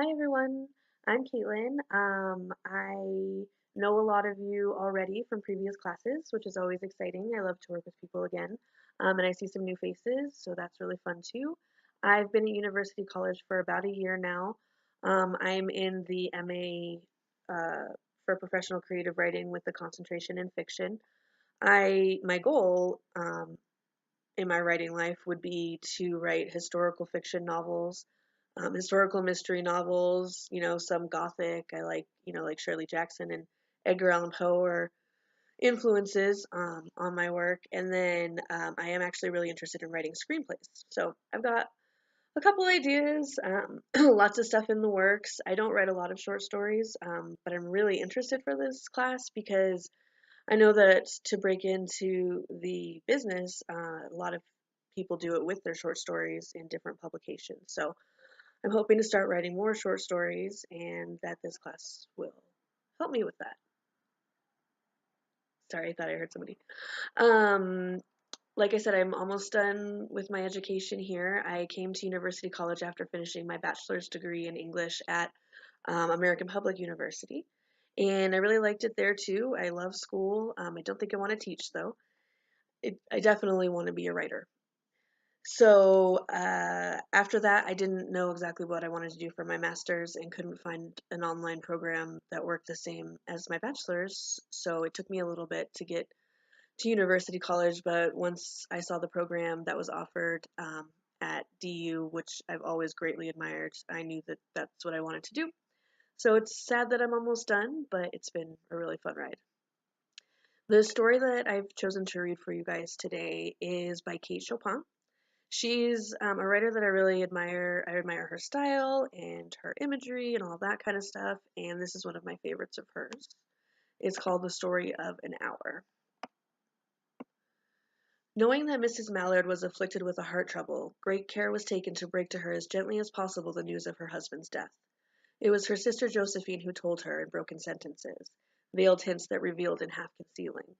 Hi everyone, I'm Caitlin. I know a lot of you already from previous classes, which is always exciting. I love to work with people again, and I see some new faces, so that's really fun too. I've been at University College for about a year now. I'm in the MA for professional creative writing with the concentration in fiction. My goal in my writing life would be to write historical fiction novels, historical mystery novels, some gothic. I like, like Shirley Jackson and Edgar Allan Poe are influences on my work. And then I am actually really interested in writing screenplays. So I've got a couple ideas, lots of stuff in the works. I don't write a lot of short stories, but I'm really interested for this class because I know that to break into the business, a lot of people do it with their short stories in different publications. So I'm hoping to start writing more short stories and that this class will help me with that. Sorry, I thought I heard somebody. Um, like I said, I'm almost done with my education here. I came to University College after finishing my bachelor's degree in English at American Public University. And I really liked it there too. I love school. I don't think I want to teach though. I definitely want to be a writer. So after that, I didn't know exactly what I wanted to do for my master's and couldn't find an online program that worked the same as my bachelor's. So it took me a little bit to get to University College, but once I saw the program that was offered at DU, which I've always greatly admired, I knew that that's what I wanted to do. So it's sad that I'm almost done, but it's been a really fun ride. The story that I've chosen to read for you guys today is by Kate Chopin. She's a writer that I really admire. I admire her style and her imagery and all that kind of stuff. And this is one of my favorites of hers. It's called The Story of an Hour. Knowing that Mrs. Mallard was afflicted with a heart trouble, great care was taken to break to her as gently as possible the news of her husband's death. It was her sister Josephine who told her in broken sentences, veiled hints that revealed in half concealing.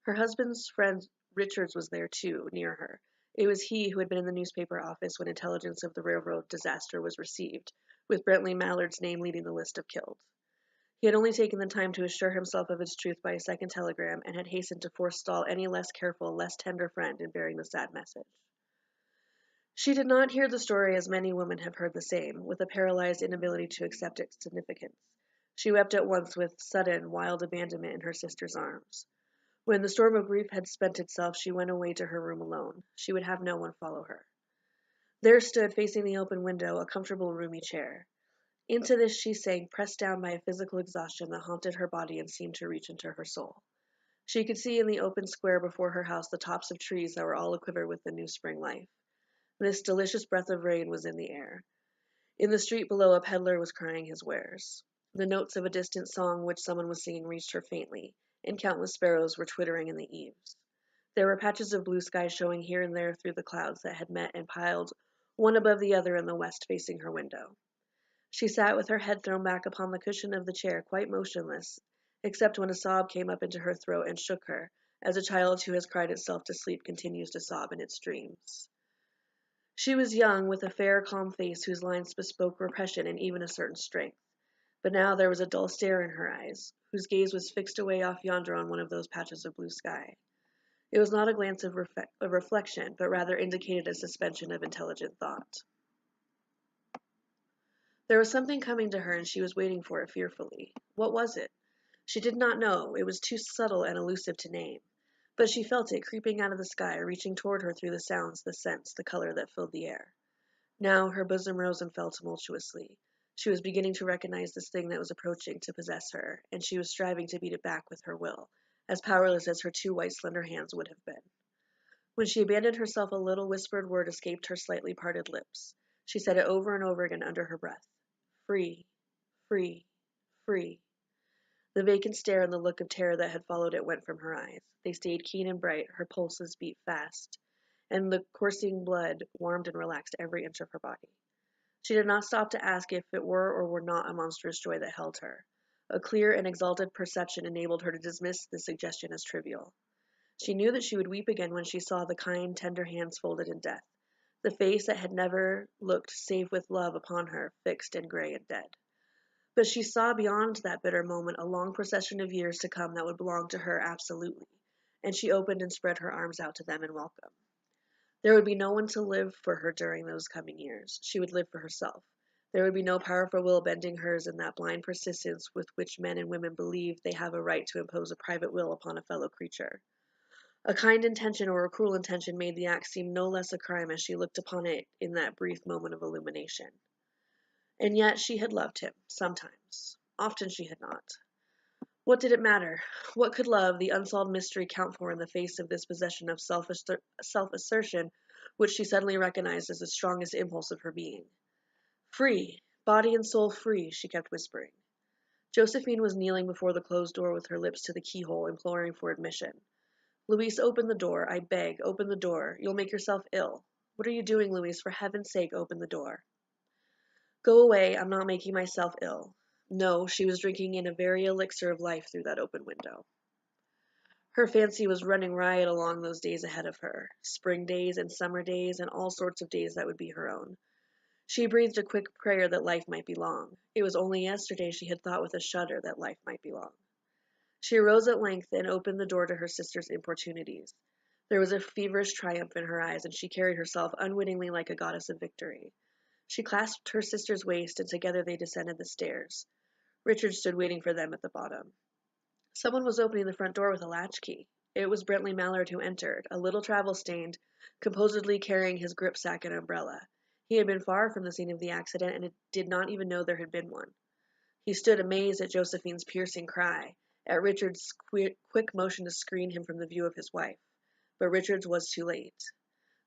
Her husband's friend Richards was there too, near her. It was he who had been in the newspaper office when intelligence of the railroad disaster was received, with Bentley Mallard's name leading the list of killed. He had only taken the time to assure himself of its truth by a second telegram, and had hastened to forestall any less careful, less tender friend in bearing the sad message. She did not hear the story as many women have heard the same, with a paralyzed inability to accept its significance. She wept at once with sudden, wild abandonment in her sister's arms. When the storm of grief had spent itself, she went away to her room alone. She would have no one follow her. There stood, facing the open window, a comfortable, roomy chair. Into this she sank, pressed down by a physical exhaustion that haunted her body and seemed to reach into her soul. She could see in the open square before her house the tops of trees that were all aquiver with the new spring life. This delicious breath of rain was in the air. In the street below, a peddler was crying his wares. The notes of a distant song which someone was singing reached her faintly, and countless sparrows were twittering in the eaves. There were patches of blue sky showing here and there through the clouds that had met and piled one above the other in the west facing her window. She sat with her head thrown back upon the cushion of the chair, quite motionless, except when a sob came up into her throat and shook her, as a child who has cried itself to sleep continues to sob in its dreams. She was young, with a fair, calm face whose lines bespoke repression and even a certain strength. But now there was a dull stare in her eyes, whose gaze was fixed away off yonder on one of those patches of blue sky. It was not a glance of reflection, but rather indicated a suspension of intelligent thought. There was something coming to her, and she was waiting for it fearfully. What was it? She did not know. It was too subtle and elusive to name. But she felt it creeping out of the sky, reaching toward her through the sounds, the scents, the color that filled the air. Now her bosom rose and fell tumultuously. She was beginning to recognize this thing that was approaching to possess her, and she was striving to beat it back with her will, as powerless as her two white slender hands would have been. When she abandoned herself, a little whispered word escaped her slightly parted lips. She said it over and over again under her breath. Free, free, free. The vacant stare and the look of terror that had followed it went from her eyes. They stayed keen and bright, her pulses beat fast, and the coursing blood warmed and relaxed every inch of her body. She did not stop to ask if it were or were not a monstrous joy that held her. A clear and exalted perception enabled her to dismiss the suggestion as trivial. She knew that she would weep again when she saw the kind, tender hands folded in death, the face that had never looked save with love upon her, fixed and gray and dead. But she saw beyond that bitter moment a long procession of years to come that would belong to her absolutely, and she opened and spread her arms out to them in welcome. There would be no one to live for her during those coming years. She would live for herself. There would be no powerful will bending hers in that blind persistence with which men and women believe they have a right to impose a private will upon a fellow creature. A kind intention or a cruel intention made the act seem no less a crime as she looked upon it in that brief moment of illumination. And yet she had loved him, sometimes. Often she had not. What did it matter? What could love, the unsolved mystery, count for in the face of this possession of self-assertion, which she suddenly recognized as the strongest impulse of her being? Free, body and soul free, she kept whispering. Josephine was kneeling before the closed door with her lips to the keyhole, imploring for admission. Louise, open the door, I beg, open the door. You'll make yourself ill. What are you doing, Louise? For heaven's sake, open the door. Go away, I'm not making myself ill. No, she was drinking in a very elixir of life through that open window. Her fancy was running riot along those days ahead of her, spring days and summer days and all sorts of days that would be her own. She breathed a quick prayer that life might be long. It was only yesterday she had thought with a shudder that life might be long. She arose at length and opened the door to her sister's importunities. There was a feverish triumph in her eyes, and she carried herself unwittingly like a goddess of victory. She clasped her sister's waist, and together they descended the stairs. Richard stood waiting for them at the bottom. Someone was opening the front door with a latchkey. It was Bentley Mallard who entered, a little travel-stained, composedly carrying his gripsack and umbrella. He had been far from the scene of the accident and did not even know there had been one. He stood amazed at Josephine's piercing cry, at Richard's quick motion to screen him from the view of his wife. But Richard's was too late.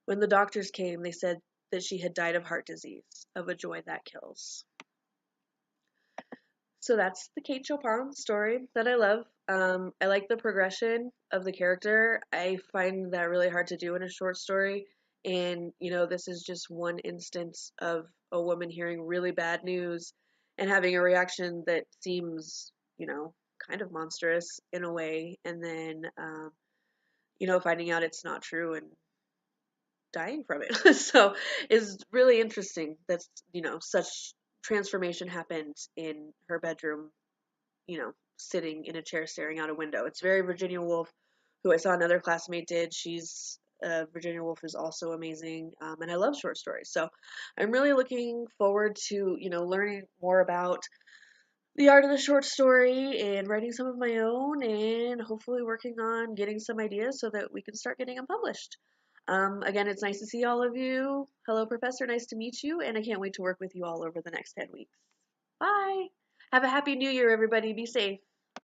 When the doctors came, they said that she had died of heart disease, of a joy that kills. So that's the Kate Chopin story that I love. I like the progression of the character. I find that really hard to do in a short story. And, this is just one instance of a woman hearing really bad news and having a reaction that seems, kind of monstrous in a way. And then, finding out it's not true and dying from it. So it's really interesting that, such transformation happened in her bedroom, sitting in a chair staring out a window. It's very Virginia Woolf, who I saw another classmate did. Virginia Woolf is also amazing, and I love short stories. So I'm really looking forward to, learning more about the art of the short story and writing some of my own and hopefully working on getting some ideas so that we can start getting them published. Again, it's nice to see all of you. Hello, Professor. Nice to meet you, and I can't wait to work with you all over the next 10 weeks. Bye. Have a happy new year, everybody. Be safe.